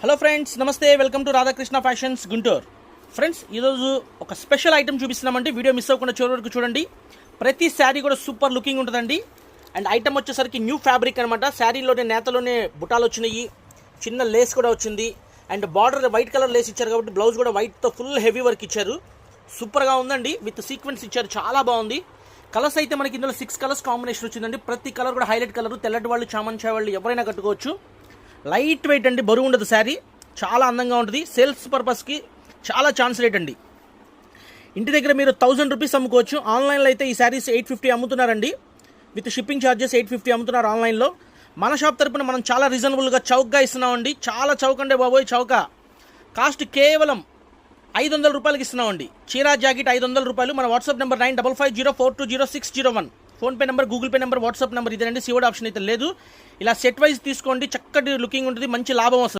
Hello friends, నమస్తే. Welcome to Radhakrishna fashions Guntur. Friends, ఈరోజు ఒక స్పెషల్ ఐటమ్ చూపిస్తున్నామండి. వీడియో మిస్ అవ్వకుండా చివరి వరకు చూడండి. ప్రతి శారీ కూడా సూపర్ లుకింగ్ ఉంటుందండి. అండ్ ఐటమ్ వచ్చేసరికి న్యూ ఫ్యాబ్రిక్ అనమాట. శారీలోనే నేతలోనే బుటాలు వచ్చినాయి, చిన్న లేస్ కూడా వచ్చింది. And border white colour Lay's ఇచ్చారు కాబట్టి బ్లౌజ్ కూడా వైట్తో ఫుల్ హెవీ వర్క్ ఇచ్చారు. సూపర్గా ఉందండి. విత్ సీక్వెన్స్ ఇచ్చారు, చాలా బాగుంది. కలర్స్ అయితే మనకి ఇందులో 6 కలర్స్ కాంబినేషన్ వచ్చిందండి. ప్రతి కలర్ కూడా హైలైట్ కలర్. తెల్లటి వాళ్ళు, చామంచాయ వాళ్ళు ఎవరైనా కట్టుకోవచ్చు. లైట్ వెయిట్ అండి, బరువు ఉండదు శారీ. చాలా అందంగా ఉంటుంది. సేల్స్ పర్పస్కి చాలా ఛాన్స్ రేట్ అండి. ఇంటి దగ్గర మీరు 1000 రూపీస్ అమ్ముకోవచ్చు. ఆన్లైన్లో అయితే ఈ శారీస్ 850 అమ్ముతున్నారండి. విత్ షిప్పింగ్ ఛార్జెస్ 850 అమ్ముతున్నారు ఆన్లైన్లో. మన షాప్ తరపున మనం చాలా రీజనబుల్గా చౌక్గా ఇస్తున్నామండి. చాలా చౌక్ అండి బాబోయ్, చౌక. కాస్ట్ కేవలం 500 రూపాయలకి ఇస్తున్నామండి. చీరా జాకెట్ 500 రూపాయలు. మన WhatsApp number 9550420601. PhonePe number, Google pay number, WhatsApp number ఇదేనండి. సివోడ్ ఆప్షన్ అయితే లేదు. ఇలా సెట్ వైజ్ తీసుకోండి, చక్కటి లుకింగ్ ఉంటుంది, మంచి లాభం వస్తుంది.